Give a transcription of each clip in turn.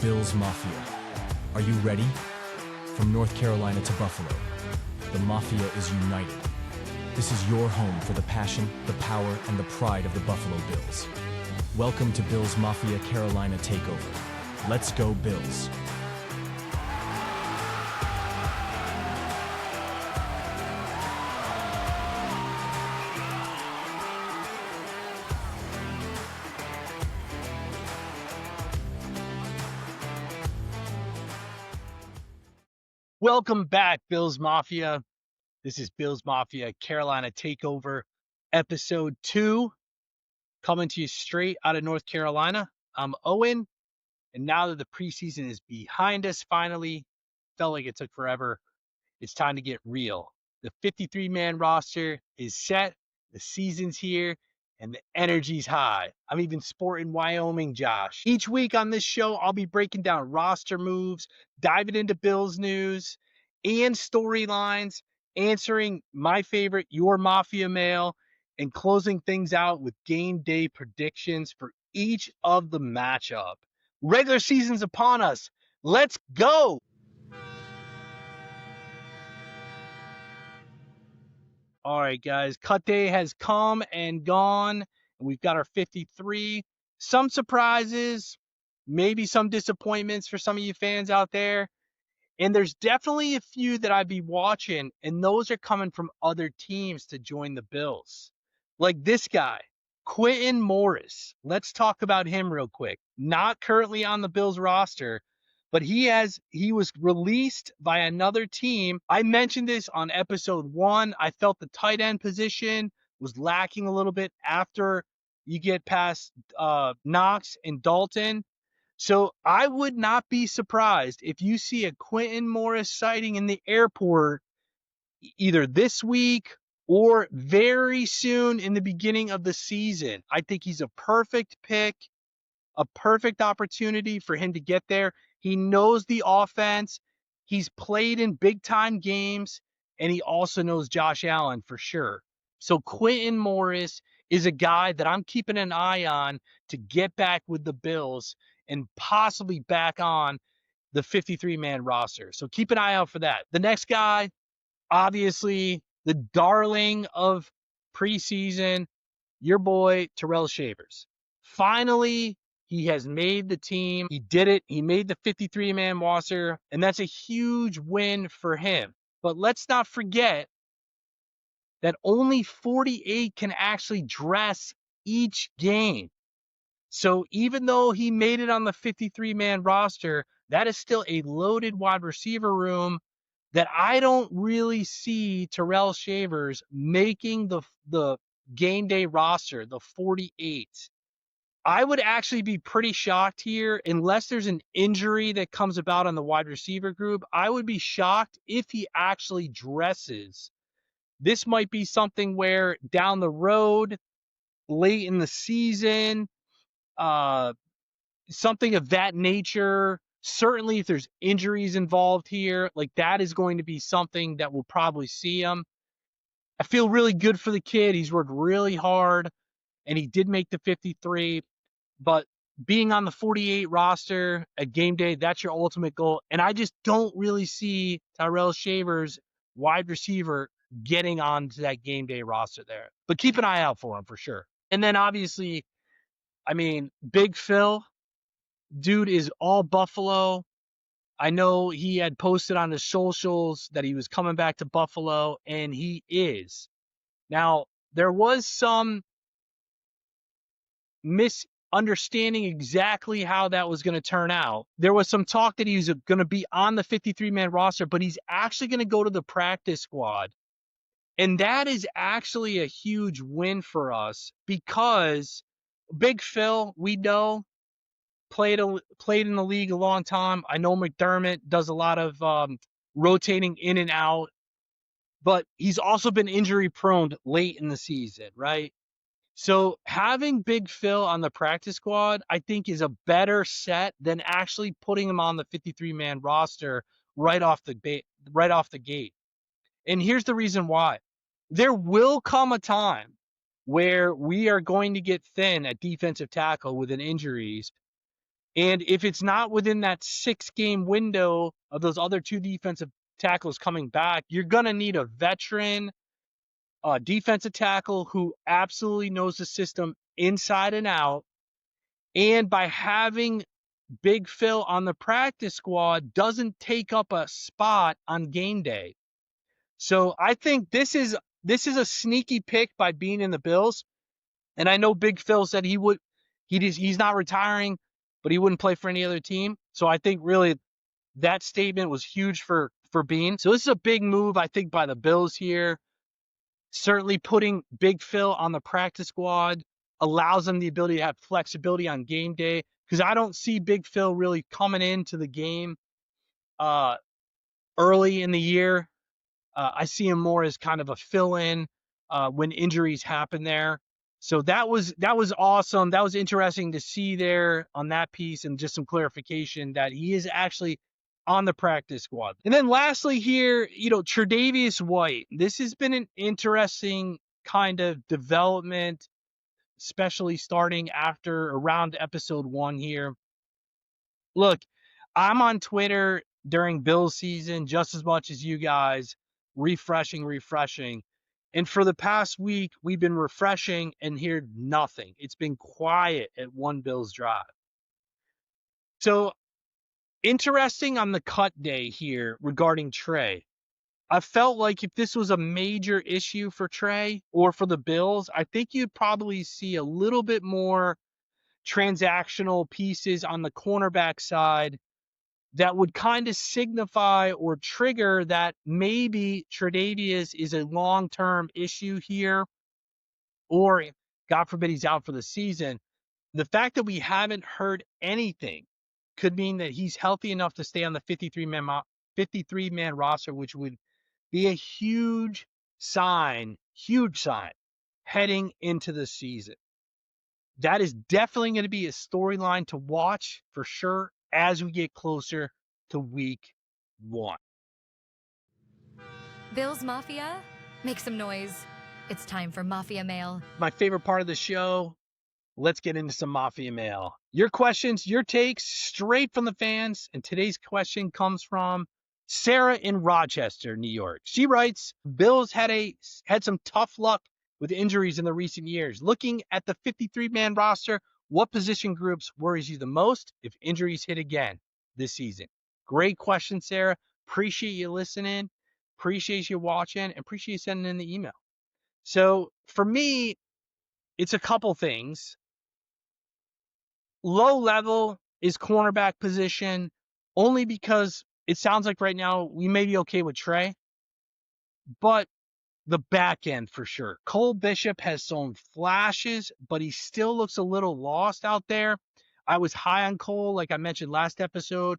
Bills Mafia. Are you ready? From North Carolina to Buffalo, the Mafia is united. This is your home for the passion, the power, and the pride of the Buffalo Bills. Welcome to Bills Mafia Carolina Takeover. Let's go, Bills. Welcome back, Bills Mafia. This is Bills Mafia Carolina Takeover, Episode 2, coming to you straight out of North Carolina. I'm Owen, and now that the preseason is behind us finally, felt like it took forever, it's time to get real. The 53-man roster is set, the season's here, and the energy's high. I'm even sporting Wyoming Josh. Each week on this show, I'll be breaking down roster moves, diving into Bills news and storylines, answering my favorite Your Mafia mail, and closing things out with game day predictions for each of the matchup. Regular season's upon us. Let's go! All right, guys, cut day has come and gone, and we've got our 53. Some surprises, maybe some disappointments for some of you fans out there. And there's definitely a few that I'd be watching, and those are coming from other teams to join the Bills. Like this guy, Quentin Morris. Let's talk about him real quick. Not currently on the Bills roster, but he was released by another team. I mentioned this on episode 1. I felt the tight end position was lacking a little bit after you get past Knox and Dalton. So I would not be surprised if you see a Quentin Morris sighting in the airport either this week or very soon in the beginning of the season. I think he's a perfect pick, a perfect opportunity for him to get there. He knows the offense. He's played in big-time games, and he also knows Josh Allen for sure. So Quentin Morris is a guy that I'm keeping an eye on to get back with the Bills and possibly back on the 53-man roster. So keep an eye out for that. The next guy, obviously, the darling of preseason, your boy, Terrell Shavers. Finally, he has made the team. He did it. He made the 53-man roster, and that's a huge win for him. But let's not forget that only 48 can actually dress each game. So even though he made it on the 53-man roster, that is still a loaded wide receiver room that I don't really see Terrell Shavers making the game day roster, the 48. I would actually be pretty shocked here, unless there's an injury that comes about on the wide receiver group. I would be shocked if he actually dresses. This might be something where down the road, late in the season, something of that nature. Certainly, if there's injuries involved here, like that is going to be something that we'll probably see him. I feel really good for the kid. He's worked really hard, and he did make the 53. But being on the 48 roster at game day, that's your ultimate goal. And I just don't really see Tyrell Shavers, wide receiver, getting onto that game day roster there. But keep an eye out for him for sure. And then obviously, I mean, Big Phil, dude is all Buffalo. I know he had posted on his socials that he was coming back to Buffalo, and he is. Now, there was some misunderstanding exactly how that was going to turn out. There was some talk that he was going to be on the 53-man roster, but he's actually going to go to the practice squad. And that is actually a huge win for us because Big Phil, we know, played in the league a long time. I know McDermott does a lot of rotating in and out, but he's also been injury prone late in the season, right? So having Big Phil on the practice squad, I think, is a better set than actually putting him on the 53-man roster right off the gate. And here's the reason why. There will come a time where we are going to get thin at defensive tackle with an injuries. And if it's not within that 6-game window of those other 2 defensive tackles coming back, you're going to need a veteran defensive tackle who absolutely knows the system inside and out. And by having Big Phil on the practice squad doesn't take up a spot on game day. So I think this is a sneaky pick by being in the Bills. And I know Big Phil said he's not retiring, but he wouldn't play for any other team. So I think really that statement was huge for Bean. So this is a big move, I think, by the Bills here. Certainly putting Big Phil on the practice squad allows them the ability to have flexibility on game day, because I don't see Big Phil really coming into the game early in the year. I see him more as kind of a fill-in when injuries happen there. So that was awesome. That was interesting to see there on that piece, and just some clarification that he is actually on the practice squad. And then lastly here, Tre'Davious White. This has been an interesting kind of development, especially starting after around episode 1 here. Look, I'm on Twitter during Bills season just as much as you guys, refreshing. And for the past week, we've been refreshing and heard nothing. It's been quiet at one Bills drive. So interesting on the cut day here regarding Trey. I felt like if this was a major issue for Trey or for the Bills, I think you'd probably see a little bit more transactional pieces on the cornerback side that would kind of signify or trigger that maybe Tre'Davious is a long-term issue here, or God forbid he's out for the season. The fact that we haven't heard anything could mean that he's healthy enough to stay on the 53-man roster, which would be a huge sign heading into the season. That is definitely going to be a storyline to watch for sure as we get closer to week 1. Bills Mafia, make some noise. It's time for Mafia Mail. My favorite part of the show. Let's get into some Mafia Mail. Your questions, your takes, straight from the fans. And today's question comes from Sarah in Rochester, New York. She writes, Bills had some tough luck with injuries in the recent years. Looking at the 53-man roster, what position groups worries you the most if injuries hit again this season? Great question, Sarah. Appreciate you listening. Appreciate you watching. And appreciate you sending in the email. So for me, it's a couple things. Low level is cornerback position, only because it sounds like right now we may be okay with Trey, but the back end for sure. Cole Bishop has shown flashes, but he still looks a little lost out there. I was high on Cole, like I mentioned last episode,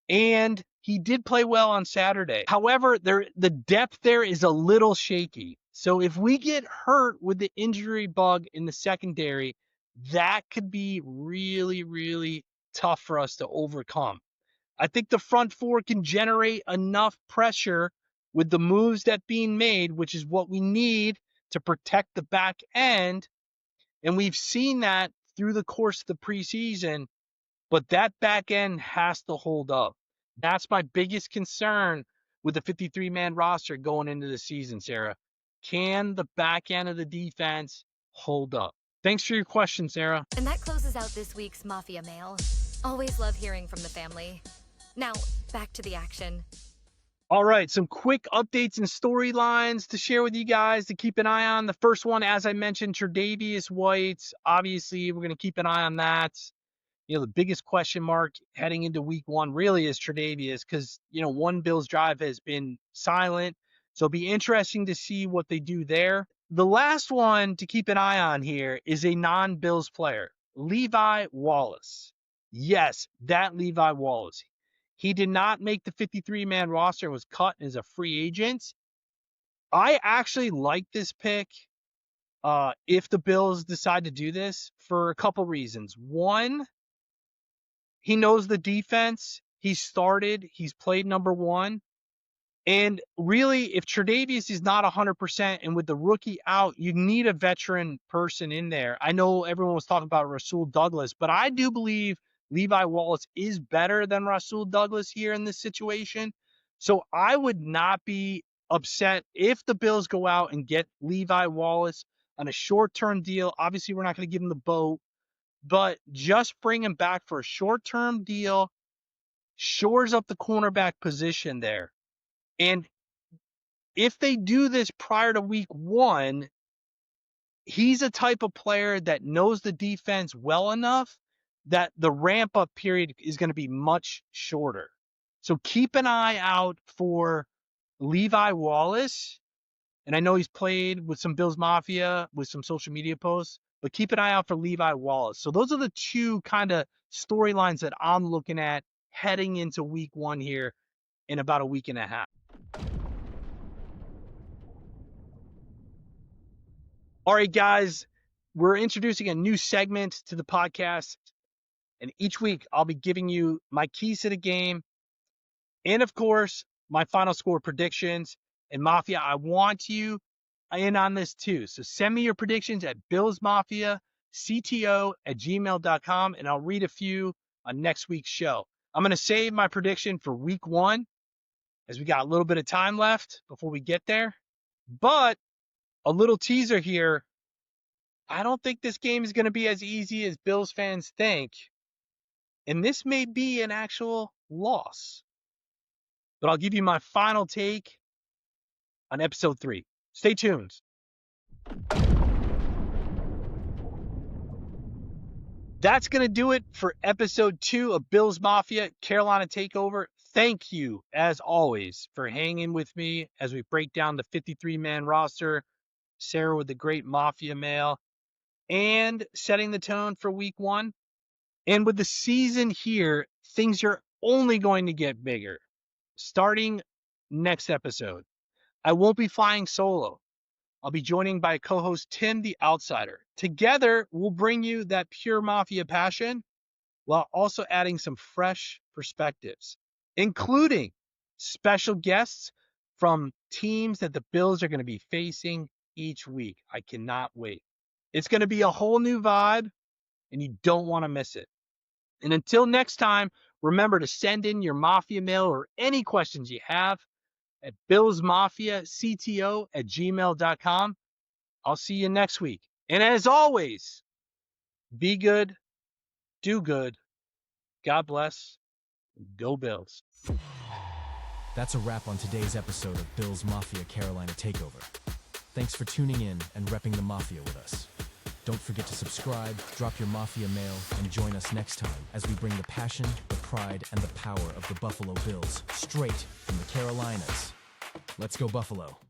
and he did play well on Saturday. However, the depth there is a little shaky. So if we get hurt with the injury bug in the secondary, that could be really, really tough for us to overcome. I think the front four can generate enough pressure with the moves that being made, which is what we need to protect the back end. And we've seen that through the course of the preseason, but that back end has to hold up. That's my biggest concern with the 53-man roster going into the season, Sarah. Can the back end of the defense hold up? Thanks for your question, Sarah. And that closes out this week's Mafia Mail. Always love hearing from the family. Now, back to the action. All right, some quick updates and storylines to share with you guys to keep an eye on. The first one, as I mentioned, Tre'Davious White. Obviously, we're going to keep an eye on that. The biggest question mark heading into week 1 really is Tre'Davious, because, one Bills drive has been silent. So it'll be interesting to see what they do there. The last one to keep an eye on here is a non-Bills player, Levi Wallace. Yes, that Levi Wallace. He did not make the 53-man roster and was cut as a free agent. I actually like this pick if the Bills decide to do this for a couple reasons. One, he knows the defense. He started. He's played number 1. And really, if Tre'Davious is not 100% and with the rookie out, you need a veteran person in there. I know everyone was talking about Rasul Douglas, but I do believe Levi Wallace is better than Rasul Douglas here in this situation. So I would not be upset if the Bills go out and get Levi Wallace on a short-term deal. Obviously, we're not going to give him the boat, but just bring him back for a short-term deal, shores up the cornerback position there. And if they do this prior to week 1, he's a type of player that knows the defense well enough that the ramp up period is going to be much shorter. So keep an eye out for Levi Wallace. And I know he's played with some Bills Mafia with some social media posts, but keep an eye out for Levi Wallace. So those are the two kind of storylines that I'm looking at heading into week 1 here in about a week and a half. All right, guys, we're introducing a new segment to the podcast. And each week I'll be giving you my keys to the game. And of course, my final score predictions. And Mafia, I want you in on this too. So send me your predictions at billsmafiacto@gmail.com, and I'll read a few on next week's show. I'm going to save my prediction for week 1 as we got a little bit of time left before we get there. But a little teaser here. I don't think this game is going to be as easy as Bills fans think. And this may be an actual loss. But I'll give you my final take on episode 3. Stay tuned. That's going to do it for episode 2 of Bills Mafia Carolina Takeover. Thank you, as always, for hanging with me as we break down the 53-man roster, Sarah with the great Mafia mail, and setting the tone for week 1. And with the season here, things are only going to get bigger. Starting next episode, I won't be flying solo. I'll be joining by co-host Tim the Outsider. Together, we'll bring you that pure Mafia passion while also adding some fresh perspectives, including special guests from teams that the Bills are going to be facing each week. I cannot wait. It's going to be a whole new vibe, and you don't want to miss it. And until next time, remember to send in your Mafia mail or any questions you have at billsmafiacto@gmail.com. I'll see you next week. And as always, be good, do good, God bless, go Bills. That's a wrap on today's episode of Bills Mafia Carolina Takeover. Thanks for tuning in and repping the Mafia with us. Don't forget to subscribe, drop your Mafia mail, and join us next time as we bring the passion, the pride, and the power of the Buffalo Bills straight from the Carolinas. Let's go Buffalo.